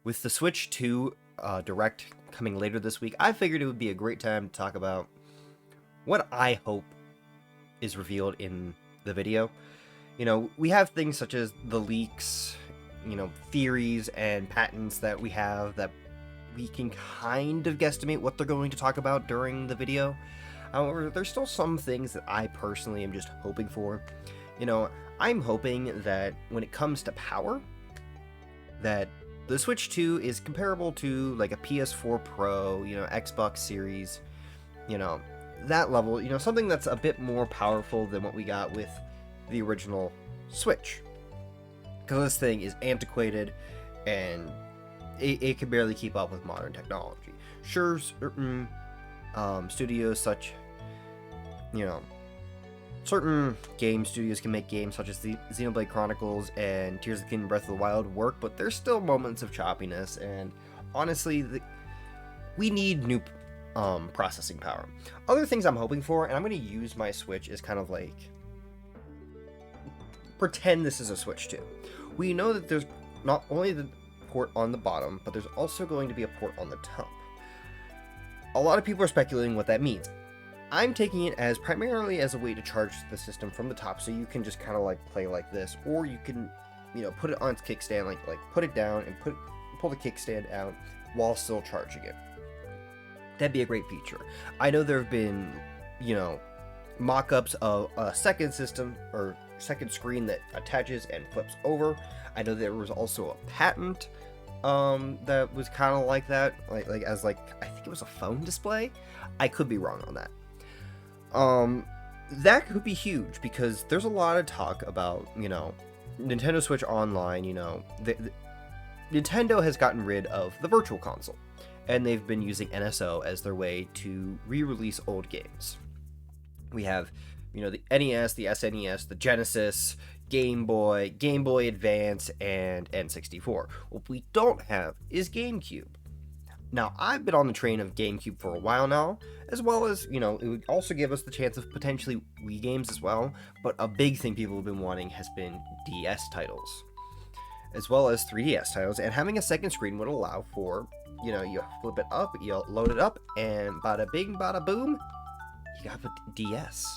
With the Switch 2 Direct coming later this week, I figured it would be a great time to talk about what I hope is revealed in the video. You know, we have things such as the leaks, theories and patents that we have that we can kind of guesstimate what they're going to talk about during the video. However, there's still some things that I personally am just hoping for. I'm hoping that when it comes to power, that the Switch 2 is comparable to like a PS4 Pro, Xbox Series, that level, something that's a bit more powerful than what we got with the original Switch. Because this thing is antiquated and it can barely keep up with modern technology. Sure, certain studios certain game studios can make games such as the Xenoblade Chronicles and Tears of the Kingdom Breath of the Wild work, but there's still moments of choppiness, and honestly, we need new processing power. Other things I'm hoping for, and I'm going to use my Switch as kind of like, pretend this is a Switch 2. We know that there's not only the port on the bottom, but there's also going to be a port on the top. A lot of people are speculating what that means. I'm taking it as primarily as a way to charge the system from the top, so you can just kind of like play like this, or you can, put it on its kickstand, like put it down and pull the kickstand out while still charging it. That'd be a great feature. I know there have been, mock-ups of a second system or second screen that attaches and flips over. I know there was also a patent that was kind of like that, like as I think it was a phone display. I could be wrong on that. That could be huge because there's a lot of talk about, Nintendo Switch Online, Nintendo has gotten rid of the Virtual Console, and they've been using NSO as their way to re-release old games. We have, the NES, the SNES, the Genesis, Game Boy Advance, and N64. What we don't have is GameCube. Now, I've been on the train of GameCube for a while now, as well as, it would also give us the chance of potentially Wii games as well, but a big thing people have been wanting has been DS titles, as well as 3DS titles, and having a second screen would allow for, you flip it up, you load it up, and bada bing, bada boom, you got the DS.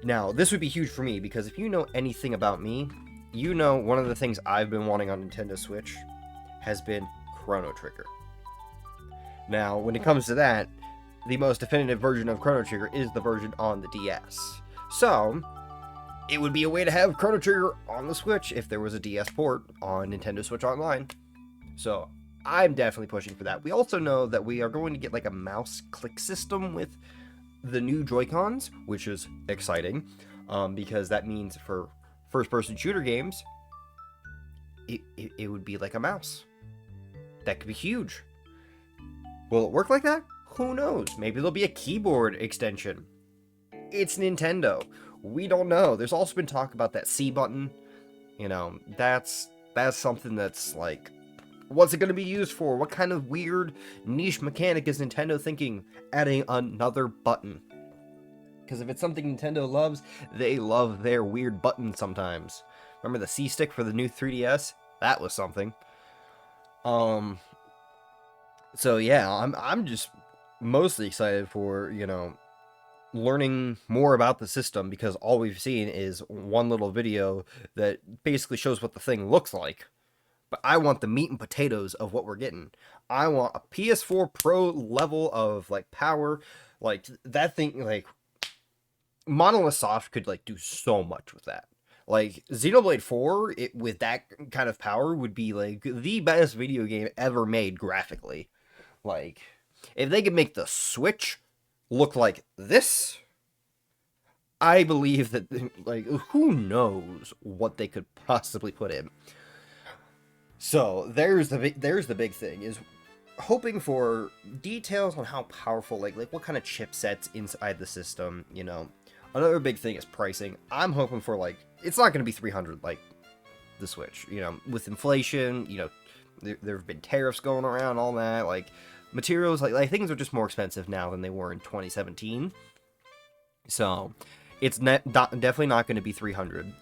Now, this would be huge for me, because if you know anything about me, one of the things I've been wanting on Nintendo Switch has been Chrono Trigger. Now, when it comes to that, the most definitive version of Chrono Trigger is the version on the DS. So, it would be a way to have Chrono Trigger on the Switch if there was a DS port on Nintendo Switch Online. So, I'm definitely pushing for that. We also know that we are going to get like a mouse click system with the new Joy-Cons, which is exciting, because that means for first-person shooter games, it would be like a mouse. That could be huge. Will it work like that? Who knows? Maybe there'll be a keyboard extension. It's Nintendo. We don't know. There's also been talk about that C button. That's something that's like, what's it going to be used for? What kind of weird niche mechanic is Nintendo thinking adding another button? Because if it's something Nintendo loves, they love their weird buttons sometimes. Remember the C stick for the new 3DS? That was something. So yeah, I'm just mostly excited for, learning more about the system, because all we've seen is one little video that basically shows what the thing looks like. But I want the meat and potatoes of what we're getting. I want a PS4 Pro level of like power. Like that thing, like Monolith Soft could like do so much with that. Like Xenoblade 4, with that kind of power would be like the best video game ever made graphically. Like, if they could make the Switch look like this, I believe that, like, who knows what they could possibly put in. So, there's the big thing, is hoping for details on how powerful, like what kind of chipsets inside the system, Another big thing is pricing. I'm hoping for, like, it's not going to be $300 like the Switch, with inflation, there have been tariffs going around, all that, like, materials, like things are just more expensive now than they were in 2017. So, it's definitely not going to be $300.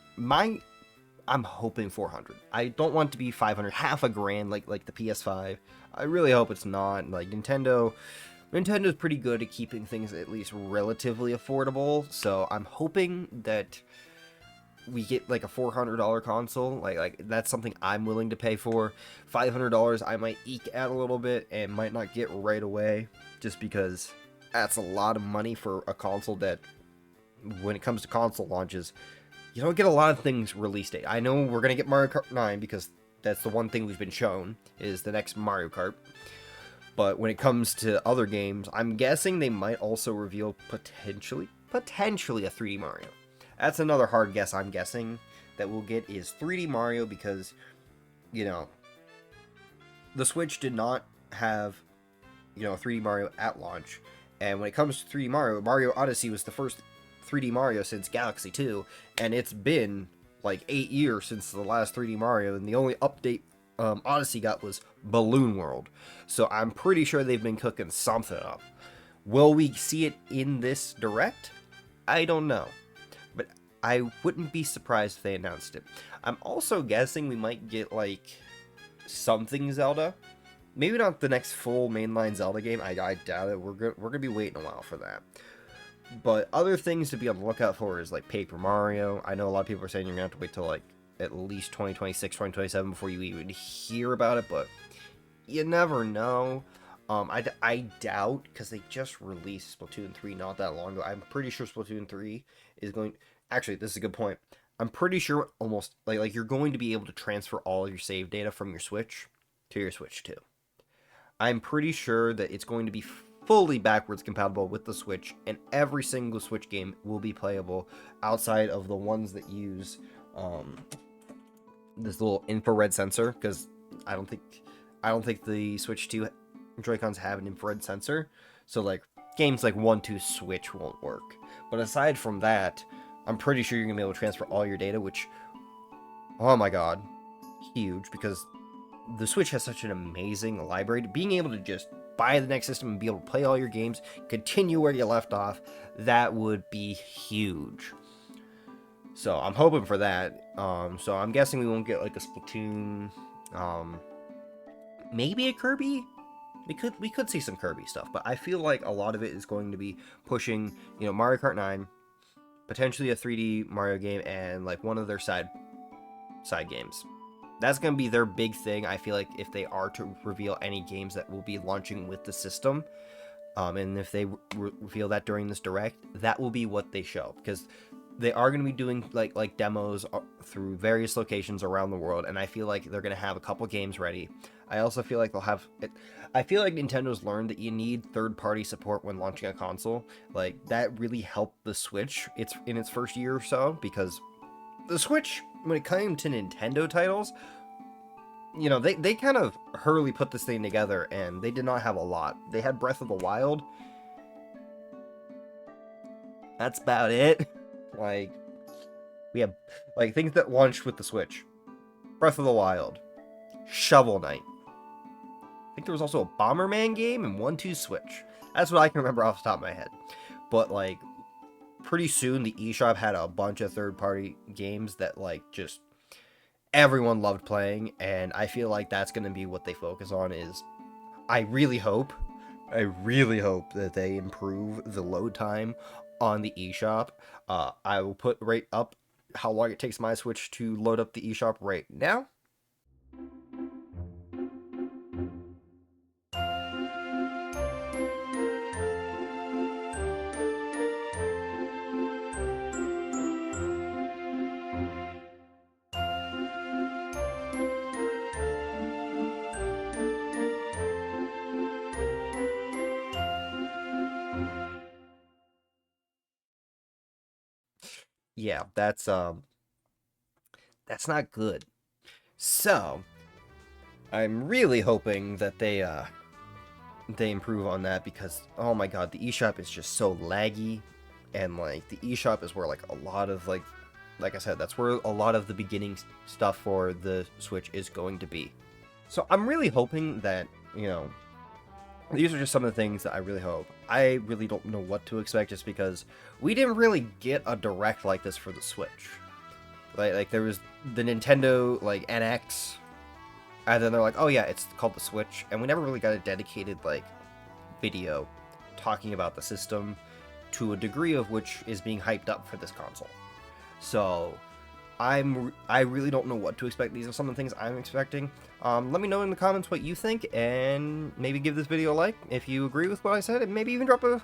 I'm hoping 400. I don't want it to be 500, half a grand like the PS5. I really hope it's not. Like Nintendo's pretty good at keeping things at least relatively affordable, so I'm hoping that we get like a $400 console. Like that's something I'm willing to pay for. $500 I might eke out a little bit and might not get right away, just because that's a lot of money for a console that, when it comes to console launches, you don't get a lot of things release date. I know we're gonna get Mario Kart 9 because that's the one thing we've been shown is the next Mario Kart. But when it comes to other games, I'm guessing they might also reveal potentially a 3D Mario. That's another hard guess I'm guessing that we'll get is 3D Mario, because, you know, the Switch did not have, 3D Mario at launch. And when it comes to 3D Mario, Mario Odyssey was the first 3D Mario since Galaxy 2, and it's been like 8 years since the last 3D Mario, and the only update Odyssey got was Balloon World. So I'm pretty sure they've been cooking something up. Will we see it in this direct? I don't know, but I wouldn't be surprised if they announced it. I'm also guessing we might get like something Zelda. Maybe not the next full mainline Zelda game. I doubt it. We're gonna be waiting a while for that. But other things to be on the lookout for is like Paper Mario. I know a lot of people are saying you're gonna have to wait till like at least 2026, 2027 before you even hear about it, but you never know. I doubt, because they just released Splatoon 3 not that long ago. I'm pretty sure Splatoon 3 is going... Actually, this is a good point. I'm pretty sure almost... Like you're going to be able to transfer all of your save data from your Switch to your Switch 2. I'm pretty sure that it's going to be fully backwards compatible with the Switch, and every single Switch game will be playable outside of the ones that use this little infrared sensor, because I don't think the Switch 2 Joy-Cons have an infrared sensor, so like games like 1-2 Switch won't work. But aside from that, I'm pretty sure you're gonna be able to transfer all your data, which, oh my god, huge, because the Switch has such an amazing library. Being able to just buy the next system and be able to play all your games, continue where you left off, that would be huge. So I'm hoping for that. So I'm guessing we won't get like a Splatoon, maybe a Kirby. We could see some Kirby stuff, but I feel like a lot of it is going to be pushing, Mario Kart 9, potentially a 3D Mario game, and like one of their side games. That's going to be their big thing. I feel like if they are to reveal any games that will be launching with the system, and if they reveal that during this direct, that will be what they show, because they are going to be doing like demos through various locations around the world, and I feel like they're going to have a couple games ready. I also feel like they'll have it. I feel like Nintendo's learned that you need third-party support when launching a console. Like, that really helped the Switch in its first year or so, because the Switch, when it came to Nintendo titles, they kind of hurriedly put this thing together, and they did not have a lot. They had Breath of the Wild. That's about it. Like, we have like things that launched with the Switch: Breath of the Wild, Shovel Knight. I think there was also a Bomberman game and 1-2 Switch. That's what I can remember off the top of my head. But like, pretty soon the eShop had a bunch of third-party games that like just everyone loved playing, and I feel like that's going to be what they focus on. Is I really hope that they improve the load time on the eShop. I will put right up how long it takes my Switch to load up the eShop right now. Yeah, that's not good. So I'm really hoping that they improve on that, because oh my god, the eShop is just so laggy, and like the eShop is where like a lot of like I said, that's where a lot of the beginning stuff for the Switch is going to be. So I'm really hoping that, these are just some of the things that I really hope. I really don't know what to expect, just because we didn't really get a direct like this for the Switch. Like there was the Nintendo like NX, and then they're like, oh yeah, it's called the Switch, and we never really got a dedicated like video talking about the system to a degree of which is being hyped up for this console. So I really don't know what to expect. These are some of the things I'm expecting. Let me know in the comments what you think, and maybe give this video a like if you agree with what I said, and maybe even drop a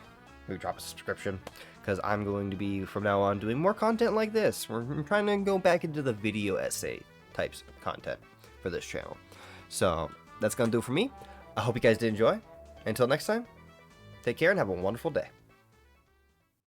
subscription, because I'm going to be from now on doing more content like this. We're trying to go back into the video essay types of content for this channel. So that's gonna do it for me. I hope you guys did enjoy. Until next time, take care and have a wonderful day.